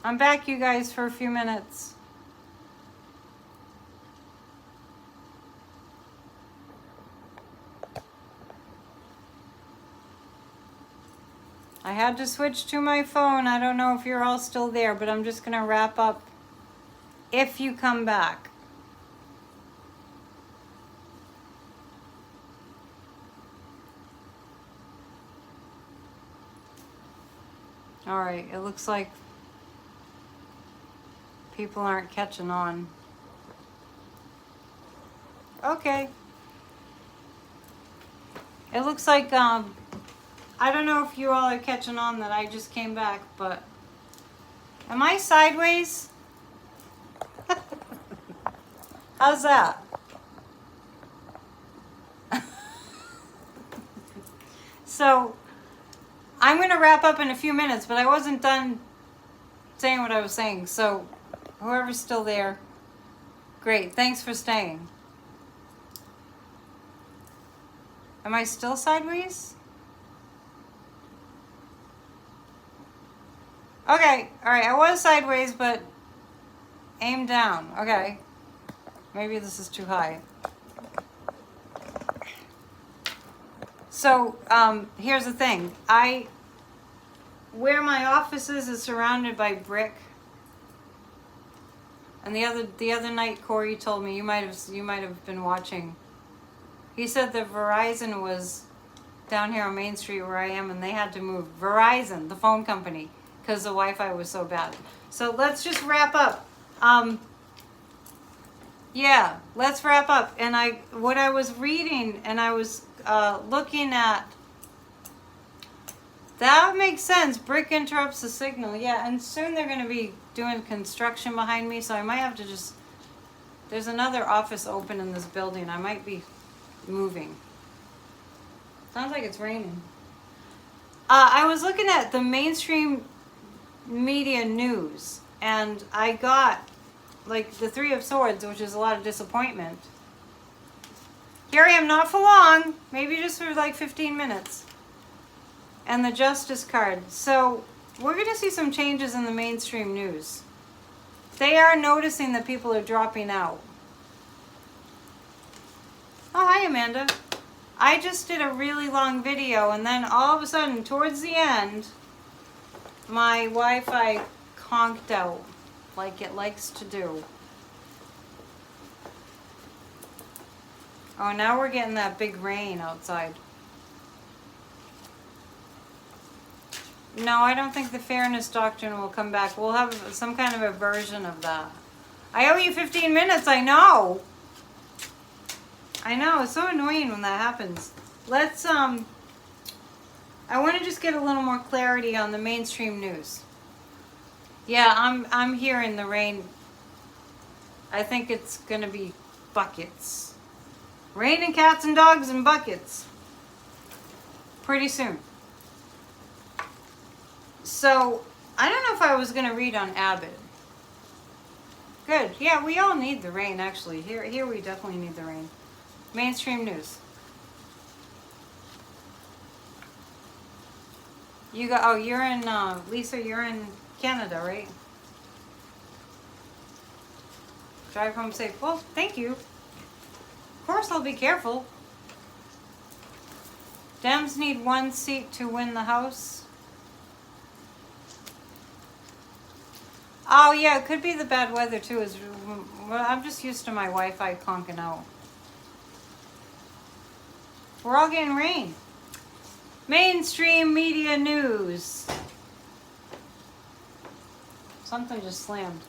I'm back, you guys, for a few minutes. I had to switch to my phone. I don't know if you're all still there, but I'm just going to wrap up if you come back. All right, it looks like people aren't catching on. Okay. It looks like, I don't know if you all are catching on that I just came back, but am I sideways? How's that? So, I'm going to wrap up in a few minutes, but I wasn't done saying what I was saying. So, whoever's still there, great. Thanks for staying. Am I still sideways? Okay, all right. I was sideways, but aim down. Okay. Maybe this is too high. So, here's the thing. Where my office is surrounded by brick. And the other night, Corey told me, you might have been watching. He said that Verizon was down here on Main Street where I am, and they had to move. Verizon, the phone company, because the Wi-Fi was so bad. So let's just wrap up. Yeah, let's wrap up. And what I was reading, and I was looking at. That makes sense. Brick interrupts the signal. Yeah, and soon they're going to be doing construction behind me, so I might have to just. There's another office open in this building. I might be moving. Sounds like it's raining. I was looking at the mainstream media news, and I got like the Three of Swords, which is a lot of disappointment. Here I am, not for long, maybe just for like 15 minutes. And the Justice card. So we're going to see some changes in the mainstream news. They are noticing that people are dropping out. Oh, hi, Amanda. I just did a really long video, and then all of a sudden, towards the end, my Wi-Fi conked out like it likes to do. Oh, now we're getting that big rain outside. No, I don't think the fairness doctrine will come back. We'll have some kind of a version of that. I owe you 15 minutes, I know. I know, it's so annoying when that happens. Let's, I want to just get a little more clarity on the mainstream news. Yeah, I'm hearing the rain. I think it's going to be buckets. Rain and cats and dogs and buckets. Pretty soon. So, I don't know if I was going to read on Abbott. Good. Yeah, we all need the rain, actually. Here we definitely need the rain. Mainstream news. You're in, Lisa, you're in Canada, right? Drive home safe. Well, thank you. Of course I'll be careful. Dems need one seat to win the House. Oh yeah, it could be the bad weather too. Well, I'm just used to my Wi-Fi conking out. We're all getting rain. Mainstream media news. Something just slammed.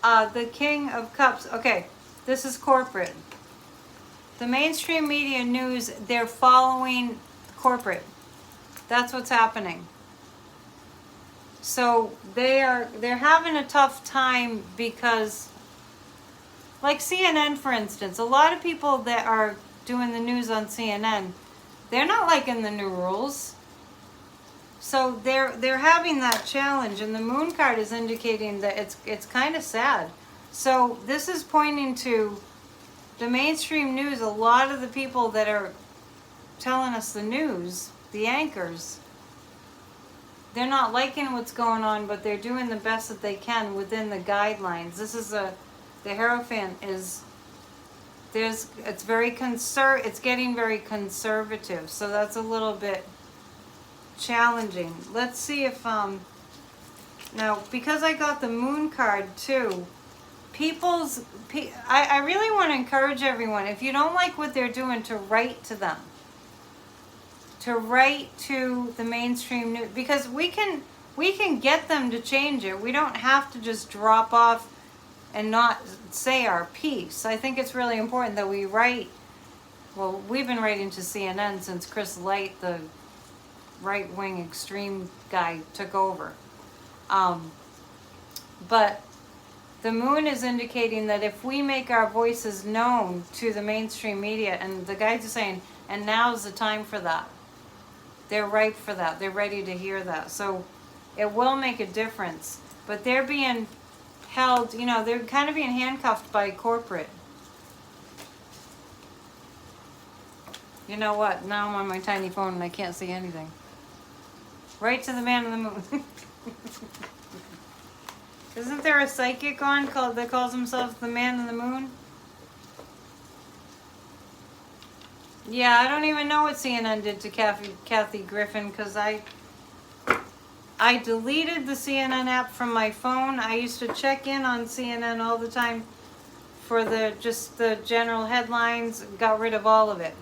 The King of Cups. Okay, this is corporate. The mainstream media news, they're following corporate. That's what's happening. So they're having a tough time because, like CNN, for instance, a lot of people that are doing the news on CNN, they're not liking the new rules. So they're having that challenge, and the moon card is indicating that it's kind of sad. So this is pointing to the mainstream news. A lot of the people that are telling us the news, the anchors, they're not liking what's going on, but they're doing the best that they can within the guidelines. This is the Hierophant is, it's very it's getting very conservative, so that's a little bit challenging. Let's see if, now, because I got the Moon card too, I really want to encourage everyone, if you don't like what they're doing, to write to them. To write to the mainstream news, because we can get them to change it. We don't have to just drop off and not say our piece. I think it's really important that we write. Well, we've been writing to CNN since Chris Light, the right-wing extreme guy, took over. But the Moon is indicating that if we make our voices known to the mainstream media, and the guides are saying, and now's the time for that. They're ripe for that. They're ready to hear that. So it will make a difference. But they're being held, they're kind of being handcuffed by corporate. You know what? Now I'm on my tiny phone and I can't see anything. Right to the Man in the Moon. Isn't there a psychic on that calls himself the Man in the Moon? Yeah, I don't even know what CNN did to Kathy Griffin, because I deleted the CNN app from my phone. I used to check in on CNN all the time for just the general headlines. Got rid of all of it.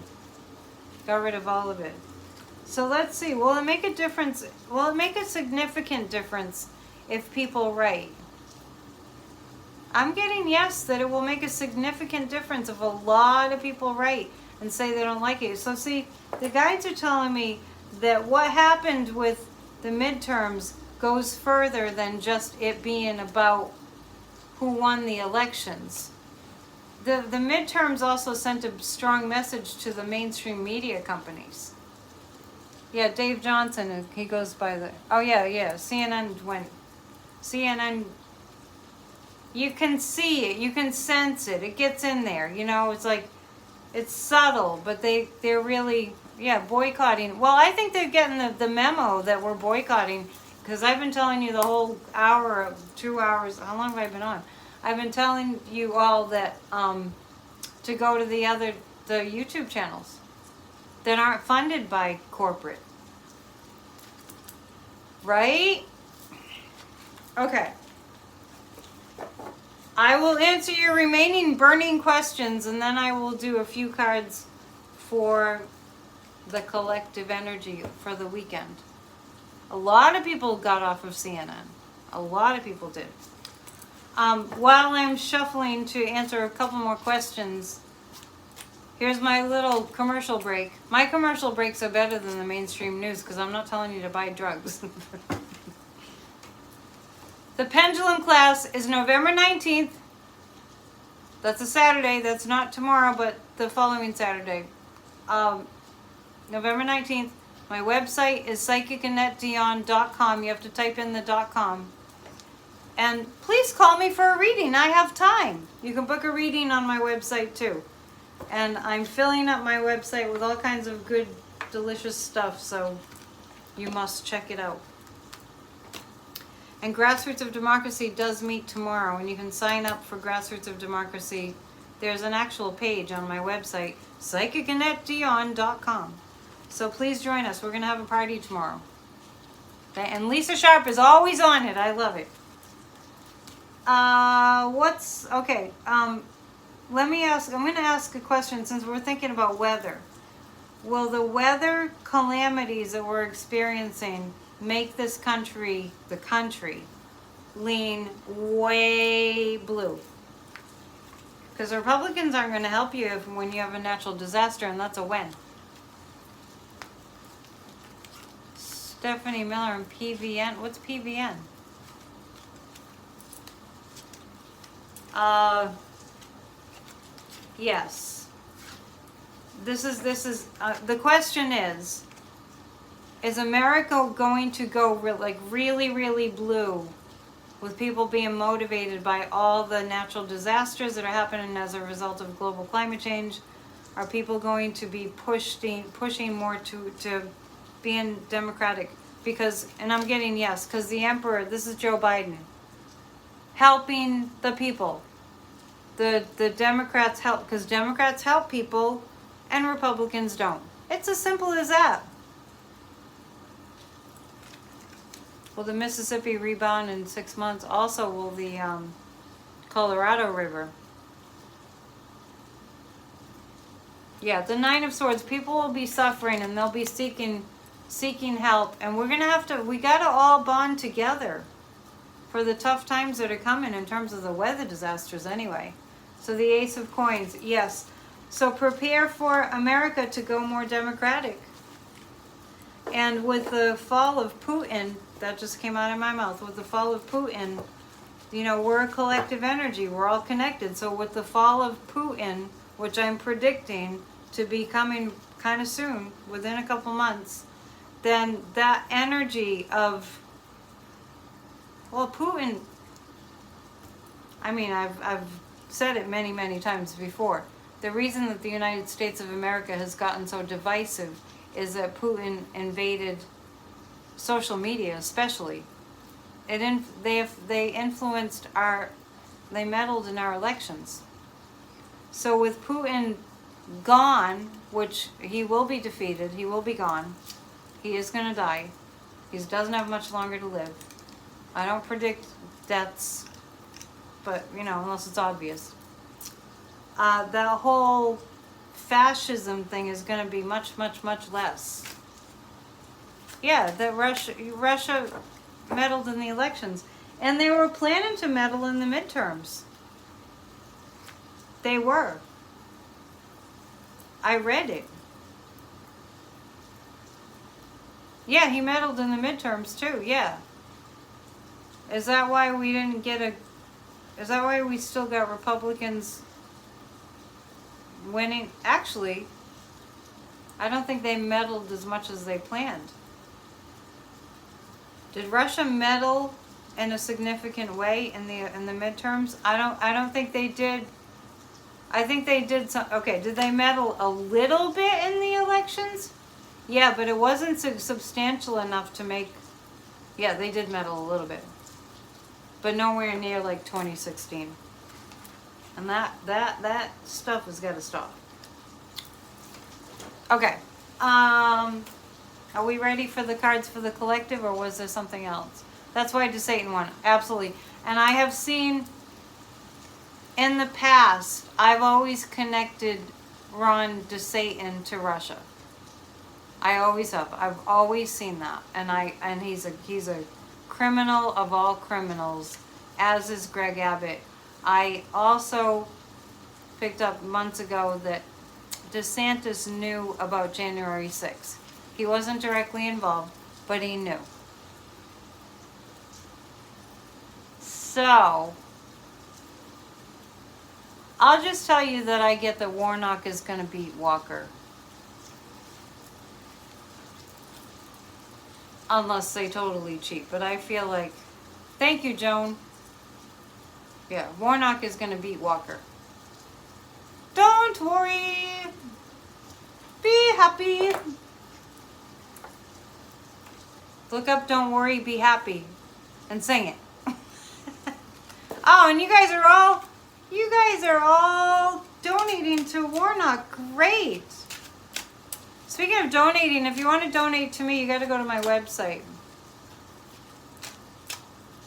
So let's see. Will it make a difference? Will it make a significant difference if people write? I'm getting yes, that it will make a significant difference if a lot of people write and say they don't like it. So see, the guides are telling me that what happened with the midterms goes further than just it being about who won the elections. The midterms also sent a strong message to the mainstream media companies. Yeah, Dave Johnson, he goes by the, CNN, you can see it, you can sense it, it gets in there, it's like, it's subtle, but they're really, boycotting. Well, I think they're getting the memo that we're boycotting, because I've been telling you the whole hour, 2 hours, how long have I been on? I've been telling you all that, to go to the YouTube channels that aren't funded by corporate. Right? Okay. I will answer your remaining burning questions, and then I will do a few cards for the collective energy for the weekend. A lot of people got off of CNN. A lot of people did. While I'm shuffling to answer a couple more questions, here's my little commercial break. My commercial breaks are better than the mainstream news because I'm not telling you to buy drugs. The pendulum class is November 19th. That's a Saturday. That's not tomorrow, but the following Saturday. November 19th. My website is psychicannetdion.com. You have to type in the .com. And please call me for a reading. I have time. You can book a reading on my website too. And I'm filling up my website with all kinds of good, delicious stuff, so you must check it out. And Grassroots of Democracy does meet tomorrow, and you can sign up for Grassroots of Democracy. There's an actual page on my website, psychicannetdion.com. So please join us. We're going to have a party tomorrow. Okay? And Lisa Sharp is always on it. I love it. Let me ask, I'm going to ask a question since we're thinking about weather. Will the weather calamities that we're experiencing make this country, the country, lean way blue? Because Republicans aren't going to help you when you have a natural disaster, and that's a when. Stephanie Miller and PVN. What's PVN? Yes. This is the question is America going to go really, really blue with people being motivated by all the natural disasters that are happening as a result of global climate change? Are people going to be pushing more to being democratic because, and I'm getting yes, because the emperor, this is Joe Biden, helping the people. The Democrats help, because Democrats help people and Republicans don't. It's as simple as that. Will the Mississippi rebound in 6 months? Also, will the Colorado River? Yeah, the Nine of Swords. People will be suffering and they'll be seeking help, and we're gonna have to. We gotta all bond together for the tough times that are coming in terms of the weather disasters. Anyway, so the Ace of Coins. Yes. So prepare for America to go more democratic. And with the fall of Putin, that just came out of my mouth, with the fall of Putin, you know, we're a collective energy. We're all connected. So with the fall of Putin, which I'm predicting to be coming kind of soon, within a couple months, then that energy of, well, Putin, I mean, I've said it many, many times before. The reason that the United States of America has gotten so divisive is that Putin invaded social media, especially. They influenced they meddled in our elections. So with Putin gone, which he will be defeated, he will be gone. He is going to die. He doesn't have much longer to live. I don't predict deaths, but, you know, unless it's obvious. The whole fascism thing is going to be much, much, much less. Yeah, that Russia meddled in the elections. And they were planning to meddle in the midterms. They were. I read it. Yeah, he meddled in the midterms too, yeah. Is that why we didn't get is that why we still got Republicans winning? Actually, I don't think they meddled as much as they planned. Did Russia meddle in a significant way in the midterms? I don't think they did. I think they did some. Okay, did they meddle a little bit in the elections? Yeah, but it wasn't substantial enough to make. Yeah, they did meddle a little bit, but nowhere near like 2016. And that stuff has got to stop. Okay. Are we ready for the cards for the collective, or was there something else? That's why I did Satan one. Absolutely. And I have seen in the past, I've always connected Ron DeSatan to Russia. I always have. I've always seen that. And he's a criminal of all criminals, as is Greg Abbott. I also picked up months ago that DeSantis knew about January 6th. He wasn't directly involved, but he knew. So, I'll just tell you that I get that Warnock is going to beat Walker. Unless they totally cheat. But I feel like, thank you, Joan. Yeah, Warnock is going to beat Walker. Don't worry. Be happy. Look up Don't Worry, Be Happy and sing it. Oh, and you guys are all donating to Warnock. Great. Speaking of donating, if you want to donate to me, you got to go to my website.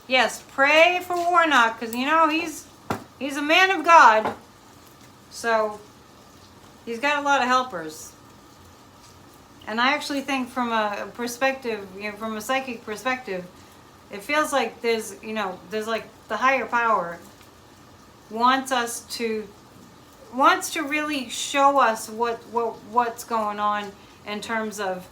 Yes, pray for Warnock, because you know he's a man of God. So he's got a lot of helpers. And I actually think from a perspective, from a psychic perspective, it feels like there's like the higher power wants to really show us what's going on in terms of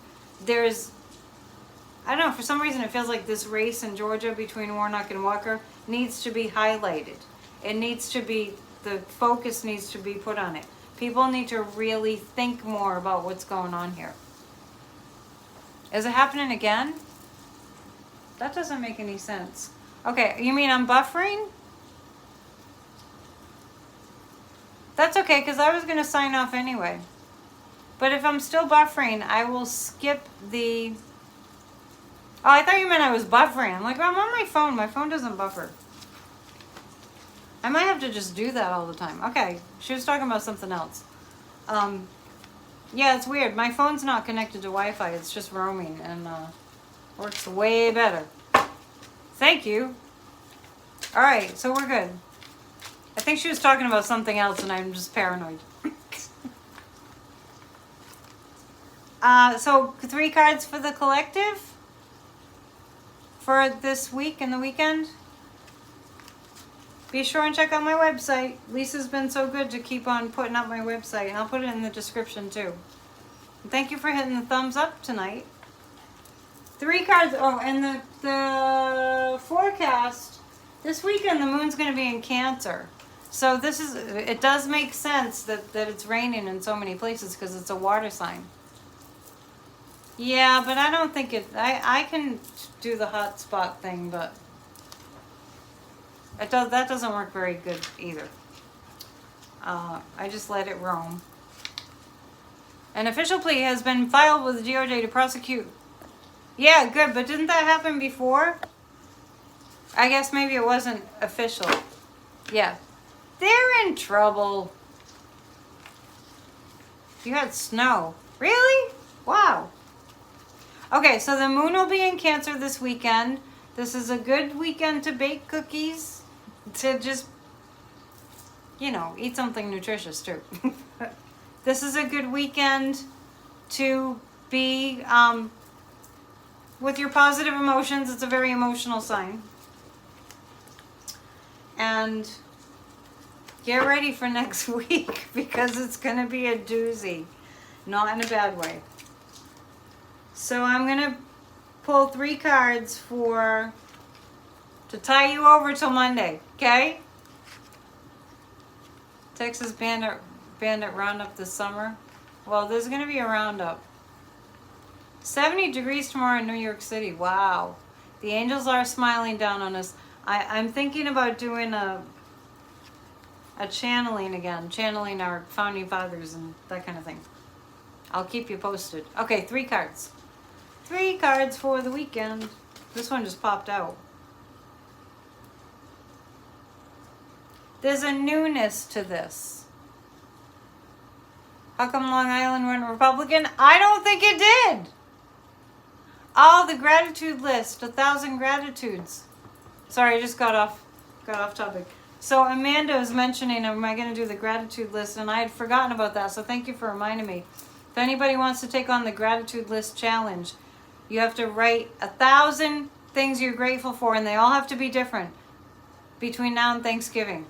I don't know, for some reason it feels like this race in Georgia between Warnock and Walker needs to be highlighted. It needs to be, the focus needs to be put on it. People need to really think more about what's going on here. Is it happening again? That doesn't make any sense. Okay, you mean I'm buffering? That's okay, because I was going to sign off anyway. But if I'm still buffering, I will skip the Oh, I thought you meant I was buffering. I'm like, I'm on my phone. My phone doesn't buffer. I might have to just do that all the time. Okay, she was talking about something else. Yeah, it's weird. My phone's not connected to Wi-Fi. It's just roaming and works way better. Thank you. All right, so we're good. I think she was talking about something else and I'm just paranoid. So 3 cards for the collective for this week and the weekend. Be sure and check out my website. Lisa's been so good to keep on putting up my website, and I'll put it in the description too. And thank you for hitting the thumbs up tonight. 3 cards. Oh, and the forecast this weekend, the moon's going to be in Cancer. So it does make sense that it's raining in so many places because it's a water sign. Yeah, but I don't think I can do the hot spot thing, but that doesn't work very good either. I just let it roam. An official plea has been filed with the DOJ to prosecute. Yeah, good, but didn't that happen before? I guess maybe it wasn't official. Yeah. They're in trouble. You had snow. Really? Wow. Okay, so the moon will be in Cancer this weekend. This is a good weekend to bake cookies. To just, eat something nutritious too. This is a good weekend to be with your positive emotions. It's a very emotional sign. And get ready for next week because it's going to be a doozy. Not in a bad way. So I'm going to pull 3 cards to tie you over till Monday, okay? Texas Bandit Roundup this summer. Well, there's going to be a roundup. 70 degrees tomorrow in New York City. Wow. The angels are smiling down on us. I'm thinking about doing a channeling again. Channeling our founding fathers and that kind of thing. I'll keep you posted. Okay, 3 cards. 3 cards for the weekend. This one just popped out. There's a newness to this. How come Long Island went Republican? I don't think it did. Oh, the gratitude list. 1,000 gratitudes. Sorry, I just got off topic. So Amanda was mentioning, am I going to do the gratitude list? And I had forgotten about that, so thank you for reminding me. If anybody wants to take on the gratitude list challenge, you have to write 1,000 things you're grateful for, and they all have to be different between now and Thanksgiving.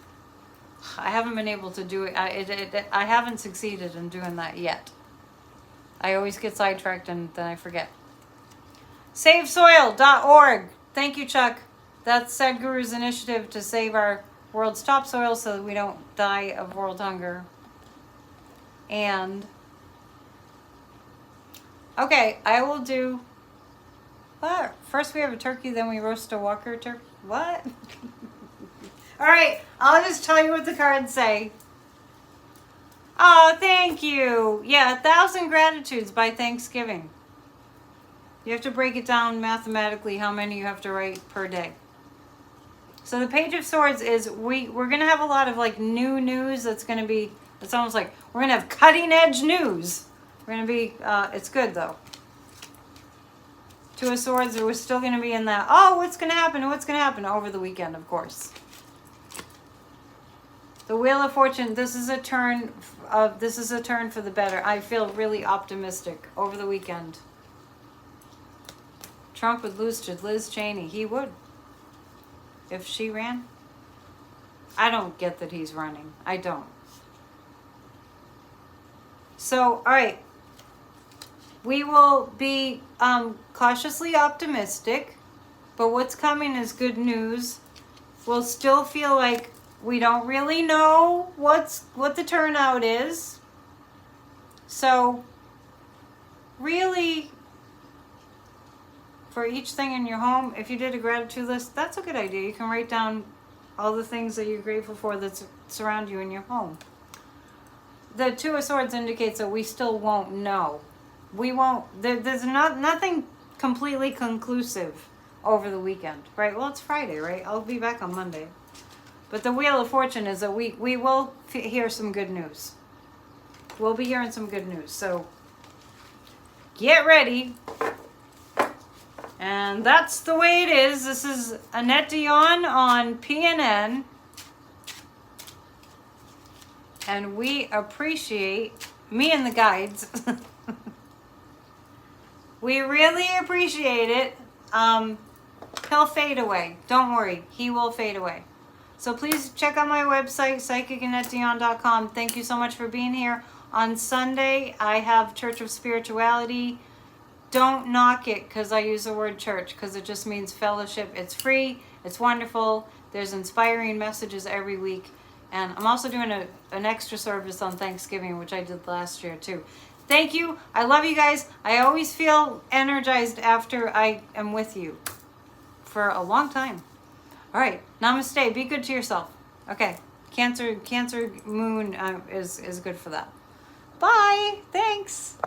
I haven't been able to do it. I haven't succeeded in doing that yet. I always get sidetracked and then I forget. SaveSoil.org. Thank you, Chuck. That's Sadhguru's initiative to save our world's topsoil so that we don't die of world hunger. And okay, I will do. What? First we have a turkey, then we roast a Walker turkey. What? All right, I'll just tell you what the cards say. Oh, thank you. Yeah, 1,000 gratitudes by Thanksgiving. You have to break it down mathematically how many you have to write per day. So the Page of Swords is, we're going to have a lot of like new news that's going to be, it's almost like we're going to have cutting edge news. We're going to be, it's good though. 2 of Swords, we're still going to be in that, oh, what's going to happen over the weekend, of course. The Wheel of Fortune, this is a turn for the better. I feel really optimistic over the weekend. Trump would lose to Liz Cheney. He would. If she ran. I don't get that he's running. I don't. So, all right. We will be cautiously optimistic, but what's coming is good news. We'll still feel like we don't really know what the turnout is. So, really, for each thing in your home, if you did a gratitude list, that's a good idea. You can write down all the things that you're grateful for that surround you in your home. The 2 of Swords indicates that we still won't know. We won't, there's nothing completely conclusive over the weekend, right? Well, it's Friday, right? I'll be back on Monday. But the Wheel of Fortune is that we will hear some good news. We'll be hearing some good news. So get ready. And that's the way it is. This is Annette Dion on PNN. And we appreciate, me and the guides, we really appreciate it. He'll fade away. Don't worry. He will fade away. So please check out my website, psychicannettedion.com. Thank you so much for being here. On Sunday, I have Church of Spirituality. Don't knock it because I use the word church because it just means fellowship. It's free. It's wonderful. There's inspiring messages every week. And I'm also doing an extra service on Thanksgiving, which I did last year too. Thank you. I love you guys. I always feel energized after I am with you for a long time. All right. Namaste. Be good to yourself. Okay. Cancer moon is good for that. Bye. Thanks.